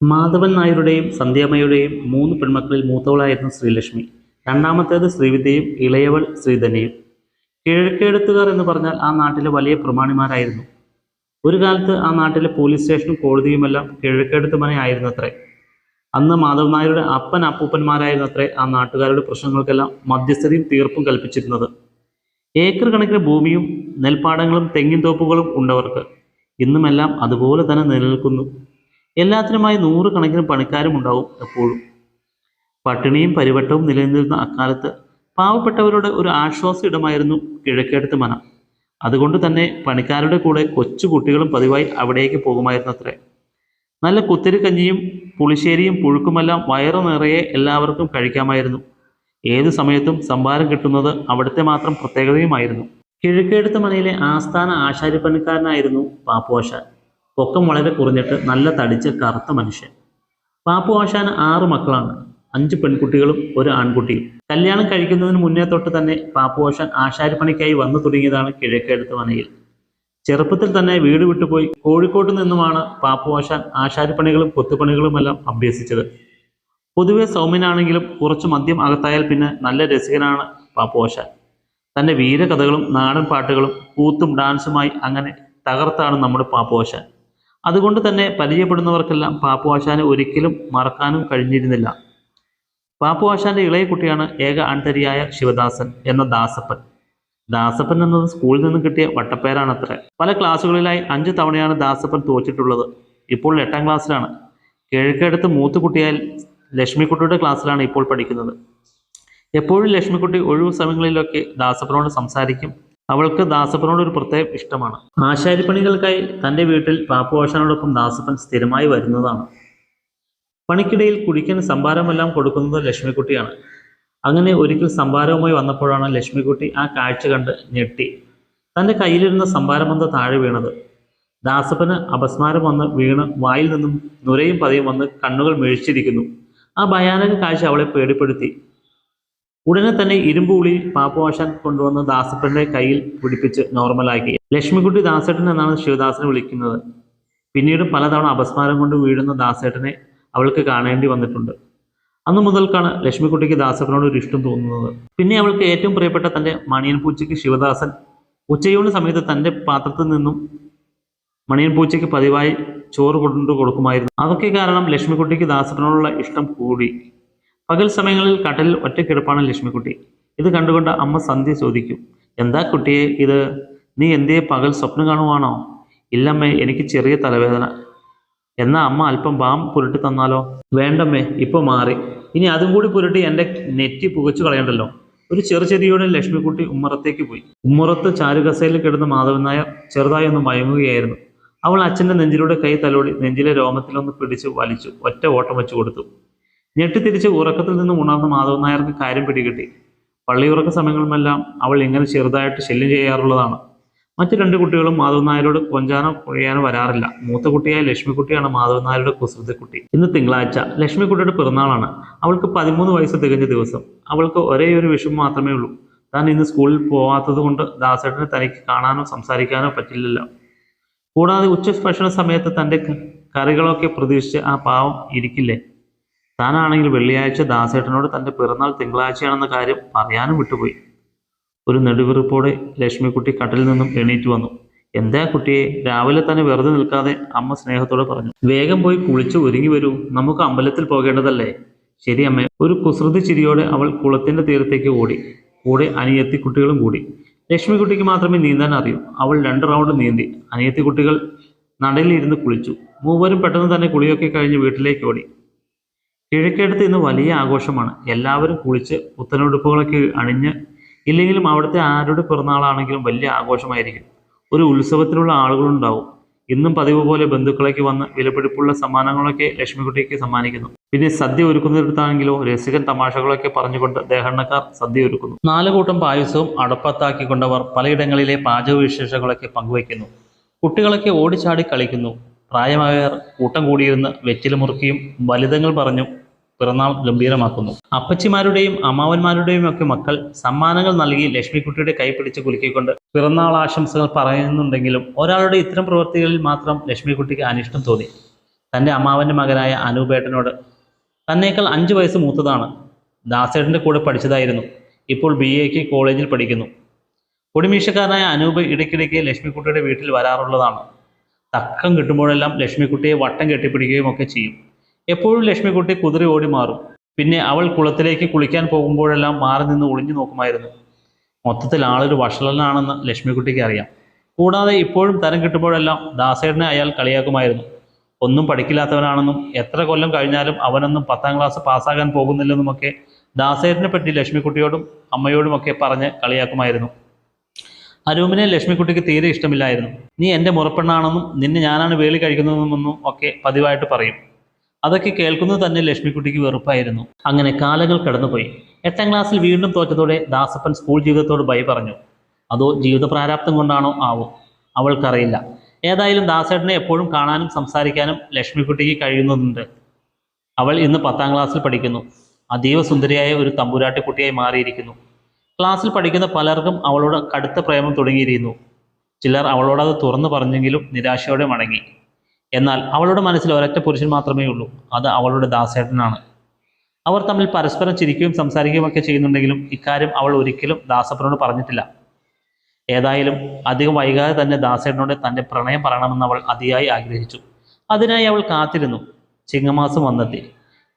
മാധവൻ നായരുടെയും സന്ധ്യാമ്മയുടെയും 3 പെൺമക്കളിൽ മൂത്തവളായിരുന്നു ശ്രീലക്ഷ്മി. രണ്ടാമത്തേത് ശ്രീവിദ്യയും ഇളയവൾ ശ്രീധന്യയും. കിഴക്കേടത്തുകാർ എന്ന് പറഞ്ഞാൽ ആ നാട്ടിലെ വലിയ പ്രമാണിമാരായിരുന്നു. ഒരു കാലത്ത് ആ നാട്ടിലെ പോലീസ് സ്റ്റേഷനും കോടതിയുമെല്ലാം കിഴക്കേടത്ത് മനയായിരുന്നത്രേ. അന്ന് മാധവൻ നായരുടെ അപ്പൻ അപ്പൂപ്പന്മാരായിരുന്നത്രേ ആ നാട്ടുകാരുടെ പ്രശ്നങ്ങൾക്കെല്ലാം മധ്യസ്ഥതയും തീർപ്പും കൽപ്പിച്ചിരുന്നത്. ഏക്കർ കണക്കിന് ഭൂമിയും നെൽപ്പാടങ്ങളും തെങ്ങിൻ തോപ്പുകളും ഉണ്ടവർക്ക്. ഇന്നുമെല്ലാം അതുപോലെ തന്നെ നിലനിൽക്കുന്നു. എല്ലാത്തിനുമായി 100 കണക്കിന് പണിക്കാരും ഉണ്ടാവും എപ്പോഴും. പട്ടിണിയും പരിവട്ടവും നിലനിന്നിരുന്ന അക്കാലത്ത് പാവപ്പെട്ടവരുടെ ഒരു ആശ്വാസ ഇടമായിരുന്നു കിഴക്കേടത്ത് മന. അതുകൊണ്ട് തന്നെ പണിക്കാരുടെ കൂടെ കൊച്ചു കുട്ടികളും പതിവായി അവിടേക്ക് പോകുമായിരുന്നത്രേ. നല്ല കുത്തരി കഞ്ഞിയും പുളിശ്ശേരിയും പുഴുക്കുമെല്ലാം വയറു നിറയെ എല്ലാവർക്കും കഴിക്കാമായിരുന്നു. ഏതു സമയത്തും സംഭാരം കിട്ടുന്നത് അവിടുത്തെ മാത്രം പ്രത്യേകതയുമായിരുന്നു. കിഴക്കേടത്ത് മനയിലെ ആസ്ഥാന ആശാരിപ്പണിക്കാരനായിരുന്നു പാപ്പുവാശാൻ. പൊക്കം വളരെ കുറഞ്ഞിട്ട് നല്ല തടിച്ച കറുത്ത മനുഷ്യൻ. പാപ്പുവാശാന് 6 മക്കളാണ്. 5 പെൺകുട്ടികളും 1 ആൺകുട്ടിയും. കല്യാണം കഴിക്കുന്നതിന് മുന്നേ തൊട്ട് തന്നെ പാപ്പുവാശാൻ ആശാരിപ്പണിക്കായി വന്നു തുടങ്ങിയതാണ് കിഴക്കേടത്ത് മനയിൽ. ചെറുപ്പത്തിൽ തന്നെ വീട് വിട്ടുപോയി കോഴിക്കോട്ട് നിന്നുമാണ് പാപ്പുവാശാൻ ആശാരിപ്പണികളും കൊത്തുപണികളുമെല്ലാം അഭ്യസിച്ചത്. പൊതുവെ സൗമ്യനാണെങ്കിലും കുറച്ച് മദ്യം അകത്തായാൽ പിന്നെ നല്ല രസികനാണ് പാപ്പുവാശാൻ. തൻ്റെ വീരകഥകളും നാടൻ പാട്ടുകളും കൂത്തും ഡാൻസുമായി അങ്ങനെ തകർത്താണ് നമ്മുടെ പാപ്പുവാശാൻ. അതുകൊണ്ട് തന്നെ പരിചയപ്പെടുന്നവർക്കെല്ലാം പാപ്പുവാശാനെ ഒരിക്കലും മറക്കാനും കഴിഞ്ഞിരുന്നില്ല. പാപ്പുവാശാന്റെ ഇളയ കുട്ടിയാണ് ഏക ആൺതരിയായ ശിവദാസൻ എന്ന ദാസപ്പൻ. ദാസപ്പൻ എന്നത് സ്കൂളിൽ നിന്നും കിട്ടിയ വട്ടപ്പേരാണത്രേ. പല ക്ലാസ്സുകളിലായി 5 തവണയാണ് ദാസപ്പൻ തോറ്റിട്ടുള്ളത്. ഇപ്പോൾ 8ാം ക്ലാസ്സിലാണ്. കിഴക്കേടത്ത് മൂത്ത കുട്ടിയായ ലക്ഷ്മിക്കുട്ടിയുടെ ക്ലാസ്സിലാണ് ഇപ്പോൾ പഠിക്കുന്നത്. എപ്പോഴും ലക്ഷ്മിക്കുട്ടി ഒഴിവു സമയങ്ങളിലൊക്കെ ദാസപ്പനോട് സംസാരിക്കും. അവൾക്ക് ദാസപ്പനോട് ഒരു പ്രത്യേക ഇഷ്ടമാണ്. ആശാരിപ്പണികൾക്കായി തൻ്റെ വീട്ടിൽ പാപ്പുവാശാനോടൊപ്പം ദാസപ്പൻ സ്ഥിരമായി വരുന്നതാണ്. പണിക്കിടയിൽ കുടിക്കാൻ സംഭാരമെല്ലാം കൊടുക്കുന്നത് ലക്ഷ്മിക്കുട്ടിയാണ്. അങ്ങനെ ഒരിക്കൽ സംഭാരവുമായി വന്നപ്പോഴാണ് ലക്ഷ്മിക്കുട്ടി ആ കാഴ്ച കണ്ട് ഞെട്ടി. തൻ്റെ കയ്യിലിരുന്ന സംഭാരമന്ത താഴെ വീണത്. ദാസപ്പന് അപസ്മാരം വന്ന് വീണ് വായിൽ നിന്നും നുരയും പതയും വന്ന് കണ്ണുകൾ മിഴിച്ചിരിക്കുന്നു. ആ ഭയാനക കാഴ്ച അവളെ പേടിപ്പെടുത്തി. ഉടനെ തന്നെ ഇരുമ്പ് ഉളി പാപ്പുവാശാൻ കൊണ്ടുവന്ന് ദാസപ്പന്റെ കയ്യിൽ പിടിപ്പിച്ച് നോർമലാക്കി. ലക്ഷ്മിക്കുട്ടി ദാസേട്ടൻ എന്നാണ് ശിവദാസനെ വിളിക്കുന്നത്. പിന്നീട് പലതവണ അപസ്മാരം കൊണ്ട് വീഴുന്ന ദാസേട്ടനെ അവൾക്ക് കാണേണ്ടി വന്നിട്ടുണ്ട്. അന്നു മുതൽക്കാണ് ലക്ഷ്മിക്കുട്ടിക്ക് ദാസപ്പനോട് ഒരു ഇഷ്ടം തോന്നുന്നത്. പിന്നെ അവൾക്ക് ഏറ്റവും പ്രിയപ്പെട്ട തൻ്റെ മണിയൻ പൂച്ചയ്ക്ക് ശിവദാസൻ ഉച്ചയൂണ് സമയത്ത് തൻ്റെ പാത്രത്തിൽ നിന്നും മണിയൻ പൂച്ചയ്ക്ക് പതിവായി ചോറ് കൊണ്ടു കൊടുക്കുമായിരുന്നു. അതൊക്കെ കാരണം ലക്ഷ്മിക്കുട്ടിക്ക് ദാസപ്പനോടുള്ള ഇഷ്ടം കൂടി. പകൽ സമയങ്ങളിൽ കട്ടലിൽ ഒറ്റക്കിടപ്പാണ് ലക്ഷ്മിക്കുട്ടി. ഇത് കണ്ടുകൊണ്ട് അമ്മ സന്ധ്യ ചോദിക്കും, എന്താ കുട്ടിയെ ഇത്, നീ എന്തേ പകൽ സ്വപ്നം കാണുവാണോ? ഇല്ലമ്മേ, എനിക്ക് ചെറിയ തലവേദന. എന്നാ അമ്മ അല്പം ബാം പുരട്ടി തന്നാലോ? വേണ്ടമ്മേ, ഇപ്പോൾ മാറി. ഇനി അതും കൂടി പുരട്ടി എൻ്റെ നെറ്റി പുകച്ചു കളയണ്ടല്ലോ. ഒരു ചെറുചെരിയോടെ ലക്ഷ്മിക്കുട്ടി ഉമ്മറത്തേക്ക് പോയി. ഉമ്മറത്ത് ചാരുകസയിൽ കിടന്ന് മാധവൻ നായർ ചെറുതായി ഒന്ന് മയങ്ങുകയായിരുന്നു. അവൾ അച്ഛൻ്റെ നെഞ്ചിലൂടെ കൈ തലോടി നെഞ്ചിലെ രോമത്തിലൊന്ന് പിടിച്ച് വലിച്ചു ഒറ്റ ഓട്ടം വെച്ചു കൊടുത്തു. ഞെട്ടിത്തിരിച്ച് ഉറക്കത്തിൽ നിന്ന് ഉണർന്ന മാധവൻ നായർക്ക് കാര്യം പിടികിട്ടി. പള്ളിയുറക്ക സമയങ്ങളിലെല്ലാം അവൾ ഇങ്ങനെ ചെറുതായിട്ട് ശല്യം ചെയ്യാറുള്ളതാണ്. മറ്റു 2 കുട്ടികളും മാധവൻ നായരോട് കൊഞ്ചാനോ കുഴയാനോ വരാറില്ല. മൂത്ത കുട്ടിയായ ലക്ഷ്മിക്കുട്ടിയാണ് മാധവൻ നായരുടെ കുസൃതിക്കുട്ടി. ഇന്ന് തിങ്കളാഴ്ച, ലക്ഷ്മിക്കുട്ടിയുടെ പിറന്നാളാണ്. അവൾക്ക് 13 വയസ്സ് തികഞ്ഞ ദിവസം. അവൾക്ക് ഒരേ ഒരു വിഷമം മാത്രമേ ഉള്ളൂ. താൻ ഇന്ന് സ്കൂളിൽ പോവാത്തത് കൊണ്ട് ദാസേട്ടനെ തനിക്ക് കാണാനോ സംസാരിക്കാനോ പറ്റില്ലല്ലോ. കൂടാതെ ഉച്ചഭക്ഷണ സമയത്ത് തൻ്റെ കറികളൊക്കെ പ്രതീക്ഷിച്ച് ആ പാവം ഇരിക്കില്ലേ. താനാണെങ്കിൽ വെള്ളിയാഴ്ച ദാസേട്ടനോട് തൻ്റെ പിറന്നാൾ തിങ്കളാഴ്ചയാണെന്ന കാര്യം പറയാനും വിട്ടുപോയി. ഒരു നെടുവീർപ്പോടെ ലക്ഷ്മിക്കുട്ടി കട്ടിൽ നിന്നും എണീറ്റ് വന്നു. എന്താ കുട്ടിയെ, രാവിലെ തന്നെ വെറുതെ നിൽക്കാതെ, അമ്മ സ്നേഹത്തോടെ പറഞ്ഞു. വേഗം പോയി കുളിച്ച് ഒരുങ്ങി വരൂ, നമുക്ക് അമ്പലത്തിൽ പോകേണ്ടതല്ലേ. ശരി അമ്മേ. ഒരു കുസൃതി ചിരിയോടെ അവൾ കുളത്തിൻ്റെ തീരത്തേക്ക് ഓടി. കൂടെ അനിയത്തി കുട്ടികളും കൂടി. ലക്ഷ്മിക്കുട്ടിക്ക് മാത്രമേ നീന്താൻ അറിയൂ. അവൾ 2 റൗണ്ട് നീന്തി. അനിയത്തി കുട്ടികൾ നടയിലിരുന്ന് കുളിച്ചു. മൂവരും പെട്ടെന്ന് തന്നെ കുളിയൊക്കെ കഴിഞ്ഞ് വീട്ടിലേക്ക് ഓടി. കിഴക്കേടത്ത് ഇന്ന് വലിയ ആഘോഷമാണ്. എല്ലാവരും കുളിച്ച് പുത്തനുടുപ്പുകളൊക്കെ അണിഞ്ഞ്, ഇല്ലെങ്കിലും അവിടുത്തെ ആരുടെ പിറന്നാളാണെങ്കിലും വലിയ ആഘോഷമായിരിക്കും. ഒരു ഉത്സവത്തിലുള്ള ആളുകളുണ്ടാവും. ഇന്നും പതിവ് പോലെ ബന്ധുക്കളേക്ക് വന്ന് വിലപിടിപ്പുള്ള സമ്മാനങ്ങളൊക്കെ ലക്ഷ്മിക്കുട്ടിക്ക് സമ്മാനിക്കുന്നു. പിന്നെ സദ്യ ഒരുക്കുന്നിടത്താണെങ്കിലോ രസികൻ തമാശകളൊക്കെ പറഞ്ഞുകൊണ്ട് ദേഹണ്ണക്കാർ സദ്യ ഒരുക്കുന്നു. 4 കൂട്ടം പായസവും അടപ്പത്താക്കിക്കൊണ്ടവർ പലയിടങ്ങളിലെ പാചക വിശേഷങ്ങളൊക്കെ പങ്കുവയ്ക്കുന്നു. കുട്ടികളൊക്കെ ഓടിച്ചാടി കളിക്കുന്നു. പ്രായമായവർ കൂട്ടം കൂടിയിരുന്ന് വെറ്റില മുറുക്കിയും വലിതങ്ങൾ പറഞ്ഞും പിറന്നാൾ ഗംഭീരമാക്കുന്നു. അപ്പച്ചിമാരുടെയും അമ്മാവന്മാരുടെയും ഒക്കെ മക്കൾ സമ്മാനങ്ങൾ നൽകി ലക്ഷ്മിക്കുട്ടിയുടെ കൈ പിടിച്ച് കുലുക്കിക്കൊണ്ട് പിറന്നാൾ ആശംസകൾ പറയുന്നുണ്ടെങ്കിലും ഒരാളുടെ ഇത്തരം പ്രവൃത്തികളിൽ മാത്രം ലക്ഷ്മിക്കുട്ടിക്ക് അനിഷ്ടം തോന്നി. തൻ്റെ അമ്മാവൻ്റെ മകനായ അനൂപേട്ടനോട്. തന്നേക്കാൾ 5 വയസ്സ് മൂത്തതാണ്. ദാസേട്ടൻ്റെ കൂടെ പഠിച്ചതായിരുന്നു. ഇപ്പോൾ BA കോളേജിൽ പഠിക്കുന്നു. പൊടിമീശക്കാരനായ അനൂപ് ഇടയ്ക്കിടയ്ക്ക് ലക്ഷ്മിക്കുട്ടിയുടെ വീട്ടിൽ വരാറുള്ളതാണ്. തക്കം കിട്ടുമ്പോഴെല്ലാം ലക്ഷ്മിക്കുട്ടിയെ വട്ടം കെട്ടിപ്പിടിക്കുകയും ഒക്കെ ചെയ്യും. എപ്പോഴും ലക്ഷ്മിക്കുട്ടി കുതിറി ഓടി മാറും. പിന്നെ അവൾ കുളത്തിലേക്ക് കുളിക്കാൻ പോകുമ്പോഴെല്ലാം മാറി നിന്ന് ഒളിഞ്ഞു നോക്കുമായിരുന്നു. മൊത്തത്തിൽ ആളൊരു വഷളനാണെന്ന് ലക്ഷ്മിക്കുട്ടിക്ക് അറിയാം. കൂടാതെ ഇപ്പോഴും തരം കിട്ടുമ്പോഴെല്ലാം ദാസേട്ടനെ അയാൾ കളിയാക്കുമായിരുന്നു. ഒന്നും പഠിക്കില്ലാത്തവനാണെന്നും എത്ര കൊല്ലം കഴിഞ്ഞാലും അവനൊന്നും 10ാം ക്ലാസ് പാസ്സാകാൻ പോകുന്നില്ലെന്നുമൊക്കെ ദാസേട്ടനെ പറ്റി ലക്ഷ്മിക്കുട്ടിയോടും അമ്മയോടുമൊക്കെ പറഞ്ഞ് കളിയാക്കുമായിരുന്നു. അനൂപിനെ ലക്ഷ്മിക്കുട്ടിക്ക് തീരെ ഇഷ്ടമില്ലായിരുന്നു. നീ എൻ്റെ മുറപ്പെണ്ണാണെന്നും നിന്നെ ഞാനാണ് വേളി കഴിക്കുന്നതെന്നും ഒക്കെ പതിവായിട്ട് പറയും. അതൊക്കെ കേൾക്കുന്നത് തന്നെ ലക്ഷ്മിക്കുട്ടിക്ക് വെറുപ്പായിരുന്നു. അങ്ങനെ കാലങ്ങൾ കടന്നുപോയി. 8ാം ക്ലാസ്സിൽ വീണ്ടും തോറ്റതോടെ ദാസപ്പൻ സ്കൂൾ ജീവിതത്തോട് ബൈ പറഞ്ഞു. അതോ ജീവിത പ്രാരാബ്ദം കൊണ്ടാണോ ആവോ, അവൾക്കറിയില്ല. ഏതായാലും ദാസേട്ടനെ എപ്പോഴും കാണാനും സംസാരിക്കാനും ലക്ഷ്മിക്കുട്ടിക്ക് കഴിയുന്നുണ്ട്. അവൾ ഇന്ന് 10ാം ക്ലാസ്സിൽ പഠിക്കുന്നു. അതീവ സുന്ദരിയായ ഒരു തമ്പുരാട്ടി കുട്ടിയായി മാറിയിരിക്കുന്നു. ക്ലാസ്സിൽ പഠിക്കുന്ന പലർക്കും അവളോട് കടുത്ത പ്രേമം തുടങ്ങിയിരിക്കുന്നു. ചിലർ അവളോടത് തുറന്നു പറഞ്ഞെങ്കിലും നിരാശയോടെ മടങ്ങി. എന്നാൽ അവളുടെ മനസ്സിൽ ഒരൊറ്റ പുരുഷൻ മാത്രമേ ഉള്ളൂ. അത് അവളുടെ ദാസേട്ടനാണ്. അവർ തമ്മിൽ പരസ്പരം ചിരിക്കുകയും സംസാരിക്കുകയും ഒക്കെ ചെയ്യുന്നുണ്ടെങ്കിലും ഇക്കാര്യം അവൾ ഒരിക്കലും ദാസപ്പനോട് പറഞ്ഞിട്ടില്ല. ഏതായാലും അധികം വൈകാതെ തന്നെ ദാസേട്ടനോട് തൻ്റെ പ്രണയം പറയണമെന്ന് അവൾ അതിയായി ആഗ്രഹിച്ചു. അതിനായി അവൾ കാത്തിരുന്നു. ചിങ്ങമാസം വന്നെത്തി.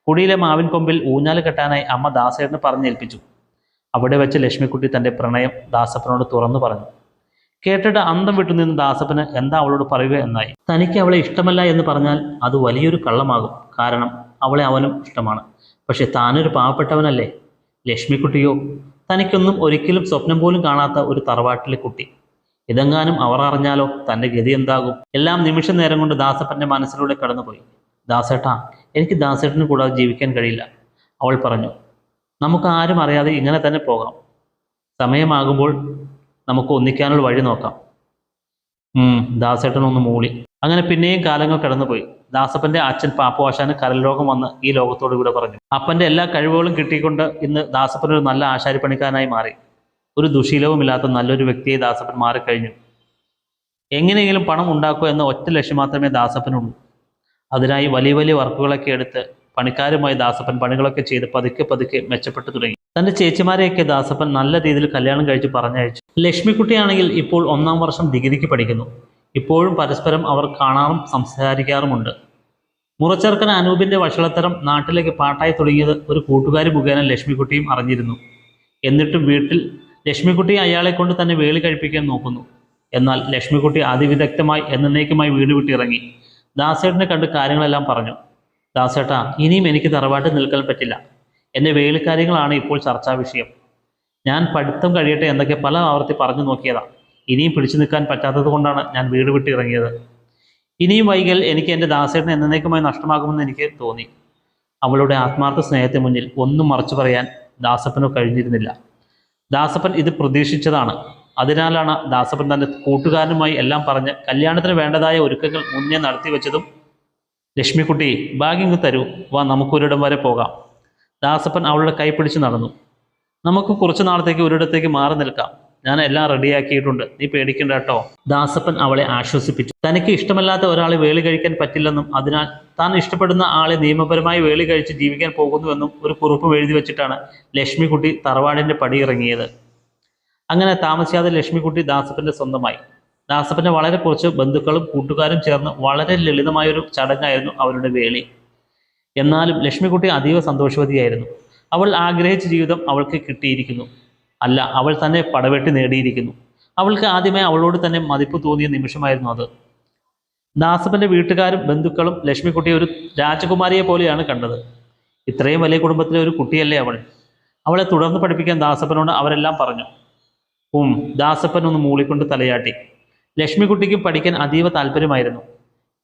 കുടിയിലെ മാവിൻ കൊമ്പിൽ ഊഞ്ഞാല് കെട്ടാനായി അമ്മ ദാസേട്ടനെ പറഞ്ഞേൽപ്പിച്ചു. അവിടെ വെച്ച് ലക്ഷ്മിക്കുട്ടി തൻ്റെ പ്രണയം ദാസപ്പനോട് തുറന്നു പറഞ്ഞു. കേട്ടിട്ട് അന്തം വിട്ടുനിന്ന് ദാസപ്പന് എന്താ അവളോട് പറയുക എന്നായി. തനിക്ക് അവളെ ഇഷ്ടമല്ല എന്ന് പറഞ്ഞാൽ അത് വലിയൊരു കള്ളമാകും. കാരണം അവളെ അവനും ഇഷ്ടമാണ്. പക്ഷെ താനൊരു പാവപ്പെട്ടവനല്ലേ. ലക്ഷ്മിക്കുട്ടിയോ തനിക്കൊന്നും ഒരിക്കലും സ്വപ്നം പോലും കാണാത്ത ഒരു തറവാട്ടിലെ കുട്ടി. ഇതെങ്ങാനും അവർ അറിഞ്ഞാലോ തൻ്റെ ഗതി എന്താകും? എല്ലാം നിമിഷ നേരം കൊണ്ട് ദാസപ്പൻ്റെ മനസ്സിലൂടെ കടന്നുപോയി. ദാസേട്ടാ, എനിക്ക് ദാസേട്ടന് കൂടാതെ ജീവിക്കാൻ കഴിയില്ല, അവൾ പറഞ്ഞു. നമുക്ക് ആരും അറിയാതെ ഇങ്ങനെ തന്നെ പോകാം. സമയമാകുമ്പോൾ നമുക്ക് ഒന്നിക്കാനുള്ള വഴി നോക്കാം. ദാസേട്ടൻ ഒന്ന് മൂളി. അങ്ങനെ പിന്നെയും കാലങ്ങൾ കടന്നുപോയി. ദാസപ്പന്റെ അച്ഛൻ പാപ്പുവാശാന് കരൽ രോഗം വന്ന് ഈ ലോകത്തോട് ഇവിടെ പറഞ്ഞു. അപ്പന്റെ എല്ലാ കഴിവുകളും കിട്ടിക്കൊണ്ട് ഇന്ന് ദാസപ്പൻ ഒരു നല്ല ആശാരിപ്പണിക്കാരനായി മാറി. ഒരു ദുശീലവുമില്ലാത്ത നല്ലൊരു വ്യക്തിയെ ദാസപ്പൻ മാറിക്കഴിഞ്ഞു. എങ്ങനെയെങ്കിലും പണം ഉണ്ടാക്കുക എന്ന ഒറ്റ ലക്ഷ്യം മാത്രമേ ദാസപ്പനുള്ളൂ. അതിനായി വലിയ വലിയ വർക്കുകളൊക്കെ എടുത്ത് പണിക്കാരുമായി ദാസപ്പൻ പണികളൊക്കെ ചെയ്ത് പതുക്കെ പതുക്കെ മെച്ചപ്പെട്ടു തുടങ്ങി. തൻ്റെ ചേച്ചിമാരെയൊക്കെ ദാസപ്പൻ നല്ല രീതിയിൽ കല്യാണം കഴിച്ച് പറഞ്ഞയച്ചു. ലക്ഷ്മിക്കുട്ടിയാണെങ്കിൽ ഇപ്പോൾ 1ാം വർഷം ഡിഗ്രിക്ക് പഠിക്കുന്നു. ഇപ്പോഴും പരസ്പരം അവർ കാണാറും സംസാരിക്കാറുമുണ്ട്. മുറച്ചെറുക്കൻ അനൂപിൻ്റെ വഷളത്തരം നാട്ടിലേക്ക് പാട്ടായി തുടങ്ങിയത് ഒരു കൂട്ടുകാരി മുഖേന ലക്ഷ്മിക്കുട്ടിയും അറിഞ്ഞിരുന്നു. എന്നിട്ടും വീട്ടിൽ ലക്ഷ്മിക്കുട്ടിയെ അയാളെ കൊണ്ട് തന്നെ വേളി കഴിപ്പിക്കാൻ നോക്കുന്നു. എന്നാൽ ലക്ഷ്മിക്കുട്ടി അതിവിദഗ്ധമായി എന്നേക്കുമായി വീട് വിട്ടിറങ്ങി. ദാസേട്ടനെ കണ്ട് കാര്യങ്ങളെല്ലാം പറഞ്ഞു. ദാസേട്ടാ, ഇനിയും എനിക്ക് തറവാട്ടിൽ നിൽക്കാൻ പറ്റില്ല. എൻ്റെ വേളിക്കാര്യങ്ങളാണ് ഇപ്പോൾ ചർച്ചാ വിഷയം. ഞാൻ പഠിത്തം കഴിയട്ടെ എന്നൊക്കെ പല ആവർത്തി പറഞ്ഞു നോക്കിയതാണ്. ഇനിയും പിടിച്ചു നിൽക്കാൻ പറ്റാത്തത് കൊണ്ടാണ് ഞാൻ വീട് വിട്ട് ഇറങ്ങിയത്. ഇനിയും വൈകൽ എനിക്ക് എൻ്റെ ദാസേട്ടനെ എന്നേക്കുമായി നഷ്ടമാകുമെന്ന് എനിക്ക് തോന്നി. അവളുടെ ആത്മാർത്ഥ സ്നേഹത്തെ മുന്നിൽ ഒന്നും മറച്ചു പറയാൻ ദാസപ്പനോ കഴിഞ്ഞിരുന്നില്ല. ദാസപ്പൻ ഇത് പ്രതീക്ഷിച്ചതാണ്. അതിനാലാണ് ദാസപ്പൻ തൻ്റെ കൂട്ടുകാരനുമായി എല്ലാം പറഞ്ഞ് കല്യാണത്തിന് വേണ്ടതായ ഒരുക്കങ്ങൾ മുന്നേ നടത്തി വെച്ചതും. ലക്ഷ്മിക്കുട്ടി, ഭാഗ്യം തരൂ, വാ നമുക്കൊരിടം വരെ പോകാം. ദാസപ്പൻ അവളുടെ കൈ പിടിച്ച് നടന്നു. നമുക്ക് കുറച്ചു നാളത്തേക്ക് ഒരിടത്തേക്ക് മാറി നിൽക്കാം. ഞാൻ എല്ലാം റെഡിയാക്കിയിട്ടുണ്ട്, നീ പേടിക്കണ്ട കേട്ടോ. ദാസപ്പൻ അവളെ ആശ്വസിപ്പിച്ചു. തനിക്ക് ഇഷ്ടമല്ലാത്ത ഒരാളെ വേളി കഴിക്കാൻ പറ്റില്ലെന്നും അതിനാൽ താൻ ഇഷ്ടപ്പെടുന്ന ആളെ നിയമപരമായി വേളി കഴിച്ച് ജീവിക്കാൻ പോകുന്നുവെന്നും ഒരു കുറിപ്പ് എഴുതി വെച്ചിട്ടാണ് ലക്ഷ്മിക്കുട്ടി തറവാടിൻ്റെ പടിയിറങ്ങിയത്. അങ്ങനെ താമസിയാതെ ലക്ഷ്മിക്കുട്ടി ദാസപ്പൻ്റെ സ്വന്തമായി. ദാസപ്പൻ്റെ വളരെ കുറച്ച് ബന്ധുക്കളും കൂട്ടുകാരും ചേർന്ന് വളരെ ലളിതമായൊരു ചടങ്ങായിരുന്നു അവരുടെ വേളി. എന്നാലും ലക്ഷ്മിക്കുട്ടി അതീവ സന്തോഷവതിയായിരുന്നു. അവൾ ആഗ്രഹിച്ച ജീവിതം അവൾക്ക് കിട്ടിയിരിക്കുന്നു. അല്ല, അവൾ തന്നെ പടവെട്ടി നേടിയിരിക്കുന്നു. അവൾക്ക് ആദ്യമേ അവളോട് തന്നെ മതിപ്പ് തോന്നിയ നിമിഷമായിരുന്നു അത്. ദാസപ്പൻ്റെ വീട്ടുകാരും ബന്ധുക്കളും ലക്ഷ്മിക്കുട്ടിയെ ഒരു രാജകുമാരിയെ പോലെയാണ് കണ്ടത്. ഇത്രയും വലിയ കുടുംബത്തിലെ ഒരു കുട്ടിയല്ലേ അവൾ. അവളെ തുടർന്ന് പഠിപ്പിക്കാൻ ദാസപ്പനോട് അവരെല്ലാം പറഞ്ഞു. ദാസപ്പൻ ഒന്ന് മൂളിക്കൊണ്ട് തലയാട്ടി. ലക്ഷ്മിക്കുട്ടിക്കും പഠിക്കാൻ അതീവ താല്പര്യമായിരുന്നു.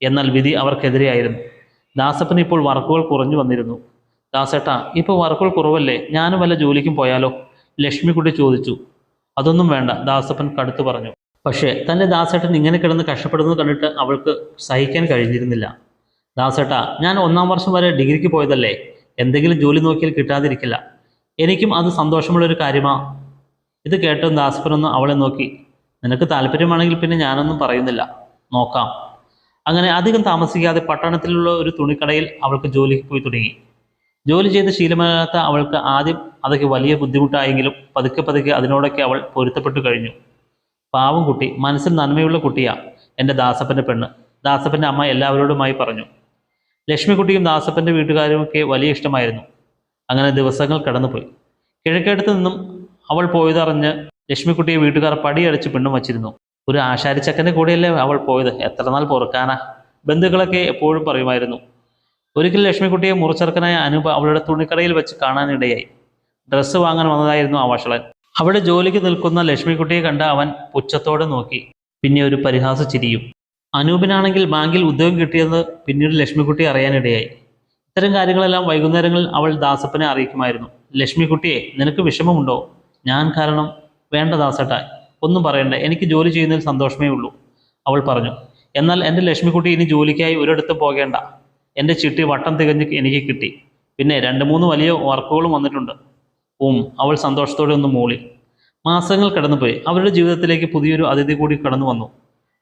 എന്നാൽ വിധി അവർക്കെതിരെയായിരുന്നു. ദാസപ്പൻ ഇപ്പോൾ വർക്കുകൾ കുറഞ്ഞു വന്നിരുന്നു. ദാസേട്ടാ, ഇപ്പോൾ വർക്കുകൾ കുറവല്ലേ, ഞാനും വല്ല ജോലിക്കും പോയാലോ? ലക്ഷ്മിക്കുട്ടി ചോദിച്ചു. അതൊന്നും വേണ്ട, ദാസപ്പൻ കടുത്തു പറഞ്ഞു. പക്ഷേ തൻ്റെ ദാസേട്ടൻ ഇങ്ങനെ കിടന്ന് കഷ്ടപ്പെടുന്നത് കണ്ടിട്ട് അവൾക്ക് സഹിക്കാൻ കഴിഞ്ഞിരുന്നില്ല. ദാസേട്ടാ, ഞാൻ 1ാം വർഷം വരെ ഡിഗ്രിക്ക് പോയതല്ലേ, എന്തെങ്കിലും ജോലി നോക്കിയാൽ കിട്ടാതിരിക്കില്ല. എനിക്കും അത് സന്തോഷമുള്ളൊരു കാര്യമാ. ഇത് കേട്ടോ ദാസപ്പനൊന്ന് അവളെ നോക്കി. നിനക്ക് താല്പര്യമാണെങ്കിൽ പിന്നെ ഞാനൊന്നും പറയുന്നില്ല, നോക്കാം. അങ്ങനെ അധികം താമസിക്കാതെ പട്ടണത്തിലുള്ള ഒരു തുണിക്കടയിൽ അവൾക്ക് ജോലിക്ക് പോയി തുടങ്ങി. ജോലി ചെയ്ത് ശീലമാകാത്ത അവൾക്ക് ആദ്യം അതൊക്കെ വലിയ ബുദ്ധിമുട്ടായെങ്കിലും പതുക്കെ പതുക്കെ അതിനോടൊക്കെ അവൾ പൊരുത്തപ്പെട്ടു കഴിഞ്ഞു. പാവം കുട്ടി, മനസ്സിൽ നന്മയുള്ള കുട്ടിയാ എൻ്റെ ദാസപ്പൻ്റെ പെണ്ണ്, ദാസപ്പൻ്റെ അമ്മ എല്ലാവരോടുമായി പറഞ്ഞു. ലക്ഷ്മിക്കുട്ടിയും ദാസപ്പൻ്റെ വീട്ടുകാരുമൊക്കെ വലിയ ഇഷ്ടമായിരുന്നു. അങ്ങനെ ദിവസങ്ങൾ കടന്നുപോയി. കിഴക്കേടത്ത് നിന്നും അവൾ പോയതറിഞ്ഞ് ലക്ഷ്മിക്കുട്ടിയെ വീട്ടുകാർ പടിയടച്ച് പെണ്ണും വച്ചിരുന്നു. ഒരു ആശാരിച്ചക്കൻ്റെ കൂടെയല്ലേ അവൾ പോയത്, എത്ര നാൾ പൊറുക്കാനാ, ബന്ധുക്കളൊക്കെ എപ്പോഴും പറയുമായിരുന്നു. ഒരിക്കൽ ലക്ഷ്മിക്കുട്ടിയെ മുറിച്ചെറുക്കനായ അനൂപ് അവളുടെ തുണിക്കടയിൽ വെച്ച് കാണാനിടയായി. ഡ്രസ്സ് വാങ്ങാൻ വന്നതായിരുന്നു ആ വഷളൻ. അവിടെ ജോലിക്ക് നിൽക്കുന്ന ലക്ഷ്മിക്കുട്ടിയെ കണ്ട അവൻ പുച്ഛത്തോടെ നോക്കി, പിന്നെ ഒരു പരിഹാസ ചിരിയും. അനൂപിനാണെങ്കിൽ ബാങ്കിൽ ഉദ്യോഗം കിട്ടിയത് പിന്നീട് ലക്ഷ്മിക്കുട്ടി അറിയാനിടയായി. ഇത്തരം കാര്യങ്ങളെല്ലാം വൈകുന്നേരങ്ങളിൽ അവൾ ദാസപ്പനെ അറിയിക്കുമായിരുന്നു. ലക്ഷ്മിക്കുട്ടിയെ, നിനക്ക് വിഷമമുണ്ടോ? ഞാൻ കാരണം? വേണ്ട ദാസേട്ട, ഒന്നും പറയണ്ട, എനിക്ക് ജോലി ചെയ്യുന്നതിൽ സന്തോഷമേ ഉള്ളൂ, അവൾ പറഞ്ഞു. എന്നാൽ എൻ്റെ ലക്ഷ്മിക്കുട്ടി ഇനി ജോലിക്കായി ഒരിടത്തും പോകേണ്ട. എൻ്റെ ചിട്ടി വട്ടം തികഞ്ഞ് എനിക്ക് കിട്ടി. പിന്നെ 2-3 വലിയ വർക്കുകളും വന്നിട്ടുണ്ട്. അവൾ സന്തോഷത്തോടെ ഒന്ന് മൂളി. മാസങ്ങൾ കടന്നുപോയി. അവരുടെ ജീവിതത്തിലേക്ക് പുതിയൊരു അതിഥി കൂടി കടന്നു വന്നു.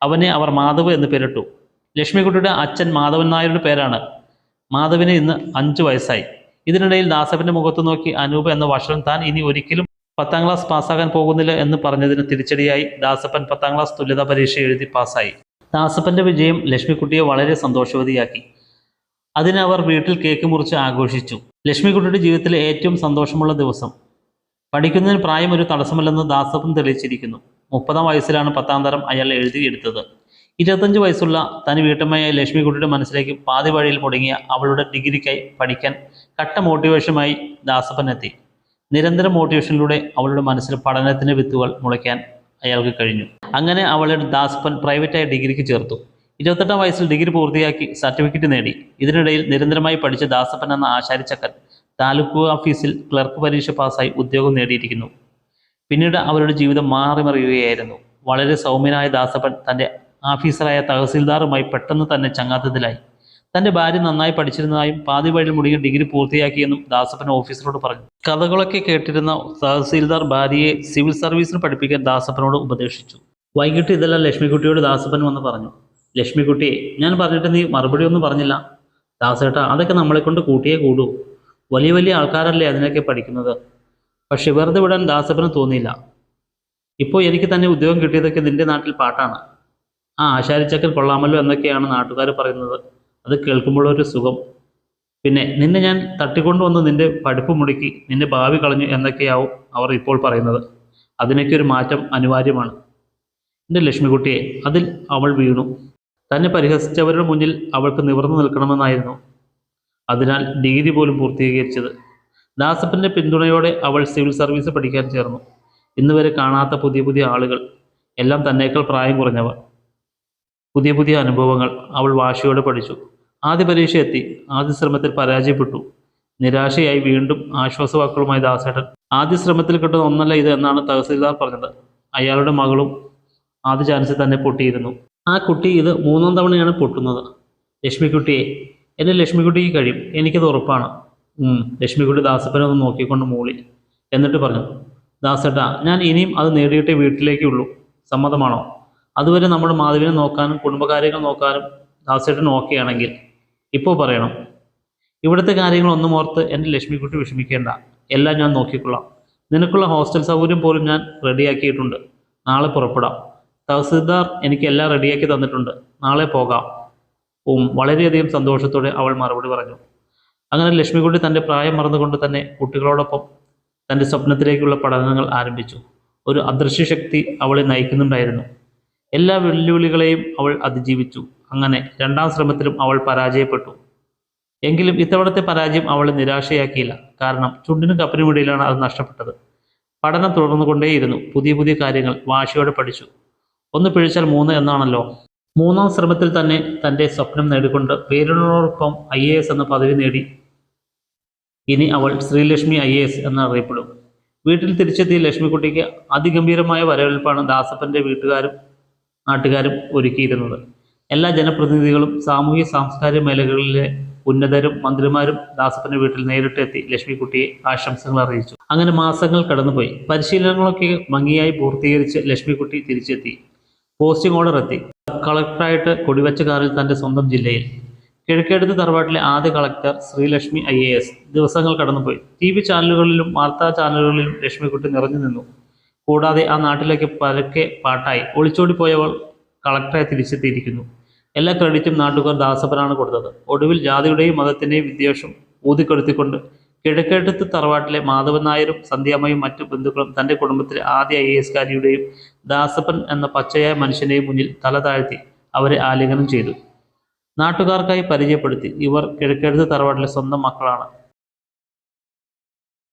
അവനെ അവർ മാധവ് എന്ന് പേരിട്ടു. ലക്ഷ്മിക്കുട്ടിയുടെ അച്ഛൻ മാധവൻ നായരുടെ പേരാണ്. മാധവിന് ഇന്ന് 5 വയസ്സായി. ഇതിനിടയിൽ ദാസപ്പൻ്റെ മുഖത്ത് നോക്കി അനൂപ് എന്ന വഷളൻ താൻ ഇനി ഒരിക്കലും 10ാം ക്ലാസ് പാസ്സാകാൻ പോകുന്നില്ല എന്ന് പറഞ്ഞതിന് തിരിച്ചടിയായി ദാസപ്പൻ 10ാം ക്ലാസ് തുല്യതാ പരീക്ഷ എഴുതി പാസ്സായി. ദാസപ്പൻ്റെ വിജയം ലക്ഷ്മിക്കുട്ടിയെ വളരെ സന്തോഷവതിയാക്കി. അതിന് അവർ വീട്ടിൽ കേക്ക് മുറിച്ച് ആഘോഷിച്ചു. ലക്ഷ്മിക്കുട്ടിയുടെ ജീവിതത്തിലെ ഏറ്റവും സന്തോഷമുള്ള ദിവസം. പഠിക്കുന്നതിന് പ്രായം ഒരു തടസ്സമല്ലെന്ന് ദാസപ്പൻ തെളിയിച്ചിരിക്കുന്നു. 30ാം വയസ്സിലാണ് 10ാം തരം അയാൾ എഴുതിയെടുത്തത്. 25 വയസ്സുള്ള തനി വീട്ടമ്മയായ ലക്ഷ്മിക്കുട്ടിയുടെ മനസ്സിലേക്ക് പാതി വഴിയിൽ മുടങ്ങിയ അവളുടെ ഡിഗ്രിക്കായി പഠിക്കാൻ കട്ട മോട്ടിവേഷനുമായി ദാസപ്പൻ എത്തി. നിരന്തര മോട്ടിവേഷനിലൂടെ അവളുടെ മനസ്സിൽ പഠനത്തിൻ്റെ വിത്തുകൾ മുളയ്ക്കാൻ അയാൾക്ക് കഴിഞ്ഞു. അങ്ങനെ അവളുടെ ദാസപ്പൻ പ്രൈവറ്റായ ഡിഗ്രിക്ക് ചേർത്തു. 28ാം വയസ്സിൽ ഡിഗ്രി പൂർത്തിയാക്കി സർട്ടിഫിക്കറ്റ് നേടി. ഇതിനിടയിൽ നിരന്തരമായി പഠിച്ച ദാസപ്പൻ എന്ന ആശാരിച്ചക്കൻ താലൂക്ക് ഓഫീസിൽ ക്ലർക്ക് പരീക്ഷ പാസ്സായി ഉദ്യോഗം നേടിയിരിക്കുന്നു. പിന്നീട് അവരുടെ ജീവിതം മാറിമറിയുകയായിരുന്നു. വളരെ സൗമ്യനായ ദാസപ്പൻ തൻ്റെ ഓഫീസറായ തഹസീൽദാറുമായി പെട്ടെന്ന് തന്നെ ചങ്ങാത്തത്തിലായി. തൻ്റെ ഭാര്യ നന്നായി പഠിച്ചിരുന്നതായും പാതി വഴിയിൽ മുടിയ ഡിഗ്രി പൂർത്തിയാക്കിയെന്നും ദാസപ്പൻ ഓഫീസറോട് പറഞ്ഞു. കഥകളൊക്കെ കേട്ടിരുന്ന തഹസീൽദാർ ഭാര്യയെ സിവിൽ സർവീസിന് പഠിപ്പിക്കാൻ ദാസപ്പനോട് ഉപദേശിച്ചു. വൈകിട്ട് ഇതെല്ലാം ലക്ഷ്മിക്കുട്ടിയോട് ദാസപ്പൻ വന്ന് പറഞ്ഞു. ലക്ഷ്മിക്കുട്ടിയെ, ഞാൻ പറഞ്ഞിട്ട് നീ മറുപടി ഒന്നും പറഞ്ഞില്ല. ദാസേട്ടാ, അതൊക്കെ നമ്മളെ കൊണ്ട് കൂട്ടിയേ കൂടൂ. വലിയ വലിയ ആൾക്കാരല്ലേ അതിനൊക്കെ പഠിക്കുന്നത്. പക്ഷെ വെറുതെ വിടാൻ ദാസപ്പന് തോന്നിയില്ല. ഇപ്പോൾ എനിക്ക് തന്നെ ഉദ്യോഗം കിട്ടിയതൊക്കെ നിന്റെ നാട്ടിൽ പാട്ടാണ്. ആ ആശാരിച്ചക്കൻ കൊള്ളാമല്ലോ എന്നൊക്കെയാണ് നാട്ടുകാർ പറയുന്നത്. അത് കേൾക്കുമ്പോഴൊരു സുഖം. പിന്നെ നിന്നെ ഞാൻ തട്ടിക്കൊണ്ടുവന്ന് നിന്റെ പഠിപ്പ് മുടക്കി നിന്റെ ഭാവി കളഞ്ഞു എന്നൊക്കെയാവും അവർ ഇപ്പോൾ പറയുന്നത്. അതിനൊക്കെ ഒരു മാറ്റം അനിവാര്യമാണ്. എൻ്റെ ലക്ഷ്മിക്കുട്ടിയെ, അതിൽ അവൾ വീണു. തന്നെ പരിഹസിച്ചവരുടെ മുന്നിൽ അവൾക്ക് നിവർന്നു നിൽക്കണമെന്നായിരുന്നു അതിനാൽ ഡിഗ്രി പോലും പൂർത്തീകരിച്ചത്. ദാസപ്പൻ്റെ പിന്തുണയോടെ അവൾ സിവിൽ സർവീസ് പഠിക്കാൻ ചേർന്നു. ഇന്നുവരെ കാണാത്ത പുതിയ പുതിയ ആളുകൾ, എല്ലാം തന്നേക്കാൾ പ്രായം കുറഞ്ഞവർ. പുതിയ പുതിയ അനുഭവങ്ങൾ അവൾ വാശിയോടെ പഠിച്ചു. ആദ്യ പരീക്ഷ എത്തി. ആദ്യ ശ്രമത്തിൽ പരാജയപ്പെട്ടു. നിരാശയായി വീണ്ടും ആശ്വാസവാക്കുകളുമായി ദാസേട്ടൻ. ആദ്യ ശ്രമത്തിൽ കിട്ടുന്ന ഒന്നല്ല ഇത് എന്നാണ് തഹസീൽദാർ പറഞ്ഞത്. അയാളുടെ മകളും ആദ്യ ചാൻസിൽ തന്നെ പൊട്ടിയിരുന്നു. ആ കുട്ടി ഇത് 3ാം തവണയാണ് പൊട്ടുന്നത്. ലക്ഷ്മിക്കുട്ടിയെ, എൻ്റെ ലക്ഷ്മിക്കുട്ടിക്ക് കഴിയും, എനിക്കത് ഉറപ്പാണ്. ലക്ഷ്മിക്കുട്ടി ദാസപ്പനെ ഒന്ന് നോക്കിക്കൊണ്ട് മൂളി. എന്നിട്ട് പറഞ്ഞു, ദാസേട്ടാ, ഞാൻ ഇനിയും അത് നേടിയിട്ടേ വീട്ടിലേക്കുള്ളൂ. സമ്മതമാണോ? അതുവരെ നമ്മുടെ മാധവിനെ നോക്കാനും കുടുംബകാര്യങ്ങൾ നോക്കാനും ദാസേട്ടൻ ഓക്കെയാണെങ്കിൽ ഇപ്പോൾ പറയണം. ഇവിടുത്തെ കാര്യങ്ങളൊന്നും ഓർത്ത് എൻ്റെ ലക്ഷ്മിക്കുട്ടി വിഷമിക്കേണ്ട. എല്ലാം ഞാൻ നോക്കിക്കൊള്ളാം. നിനക്കുള്ള ഹോസ്റ്റൽ സൗകര്യം പോലും ഞാൻ റെഡിയാക്കിയിട്ടുണ്ട്. നാളെ പുറപ്പെടാം. തഹസീൽദാർ എനിക്ക് എല്ലാം റെഡിയാക്കി തന്നിട്ടുണ്ട്. നാളെ പോകാം. വളരെയധികം സന്തോഷത്തോടെ അവൾ മറുപടി പറഞ്ഞു. അങ്ങനെ ലക്ഷ്മിക്കുട്ടി തൻ്റെ പ്രായം മറന്നുകൊണ്ട് തന്നെ കുട്ടികളോടൊപ്പം തൻ്റെ സ്വപ്നത്തിലേക്കുള്ള പഠനങ്ങൾ ആരംഭിച്ചു. ഒരു അദൃശ്യ ശക്തി അവളെ നയിക്കുന്നുണ്ടായിരുന്നു. എല്ലാ വെല്ലുവിളികളെയും അവൾ അതിജീവിച്ചു. അങ്ങനെ 2ാം ശ്രമത്തിലും അവൾ പരാജയപ്പെട്ടു. എങ്കിലും ഇത്തവണത്തെ പരാജയം അവളെ നിരാശയാക്കിയില്ല. കാരണം ചുണ്ടിനും കപ്പിനും ഇടയിലാണ് അത് നഷ്ടപ്പെട്ടത്. പഠനം തുടർന്നുകൊണ്ടേയിരുന്നു. പുതിയ പുതിയ കാര്യങ്ങൾ വാശിയോടെ പഠിച്ചു. 1 പിഴച്ചാൽ 3 എന്നാണല്ലോ. 3ാം ശ്രമത്തിൽ തന്നെ തൻ്റെ സ്വപ്നം നേടിക്കൊണ്ട് പേരിനോടൊപ്പം IAS എന്ന പദവി നേടി. ഇനി അവൾ ശ്രീലക്ഷ്മി IAS എന്നറിയപ്പെടും. വീട്ടിൽ തിരിച്ചെത്തിയ ലക്ഷ്മിക്കുട്ടിക്ക് അതിഗംഭീരമായ വരവേൽപ്പാണ് ദാസപ്പൻ്റെ വീട്ടുകാരും നാട്ടുകാരും ഒരുക്കിയിരുന്നത്. എല്ലാ ജനപ്രതിനിധികളും സാമൂഹ്യ സാംസ്കാരിക മേഖലകളിലെ ഉന്നതരും മന്ത്രിമാരും ദാസപ്പൻ്റെ വീട്ടിൽ നേരിട്ടെത്തി ലക്ഷ്മിക്കുട്ടിയെ ആശംസകൾ അറിയിച്ചു. അങ്ങനെ മാസങ്ങൾ കടന്നുപോയി. പരിശീലനങ്ങളൊക്കെ ഭംഗിയായി പൂർത്തീകരിച്ച് ലക്ഷ്മിക്കുട്ടി തിരിച്ചെത്തി. പോസ്റ്റിംഗ് ഓർഡർ എത്തി. കളക്ടറായിട്ട് കൊടിവെച്ച കാറിൽ തൻ്റെ സ്വന്തം ജില്ലയിൽ. കിഴക്കേടത്ത് തറവാട്ടിലെ ആദ്യ കളക്ടർ ശ്രീലക്ഷ്മി IAS. ദിവസങ്ങൾ കടന്നുപോയി. TV ചാനലുകളിലും വാർത്താ ചാനലുകളിലും ലക്ഷ്മിക്കുട്ടി നിറഞ്ഞു നിന്നു. കൂടാതെ ആ നാട്ടിലേക്ക് പരക്കെ പാട്ടായി. ഒളിച്ചോടിപ്പോയവൾ കളക്ടറെ തിരിച്ചെത്തിയിരിക്കുന്നു. എല്ലാ ക്രെഡിറ്റും നാട്ടുകാർ ദാസപ്പനാണ് കൊടുത്തത്. ഒടുവിൽ ജാതിയുടെയും മതത്തിൻ്റെയും വിദ്വേഷം ഊതിക്കെടുത്തിക്കൊണ്ട് കിഴക്കേടത്ത് തറവാട്ടിലെ മാധവൻ നായരും സന്ധ്യാമ്മയും മറ്റു ബന്ധുക്കളും തൻ്റെ കുടുംബത്തിലെ ആദ്യ IAS കാരിയുടെയും ദാസപ്പൻ എന്ന പച്ചയായ മനുഷ്യൻ്റെയും മുന്നിൽ തല താഴ്ത്തി അവരെ ആലിംഗനം ചെയ്തു. നാട്ടുകാർക്കായി പരിചയപ്പെടുത്തി. ഇവർ കിഴക്കേടത്ത് തറവാട്ടിലെ സ്വന്തം മക്കളാണ്.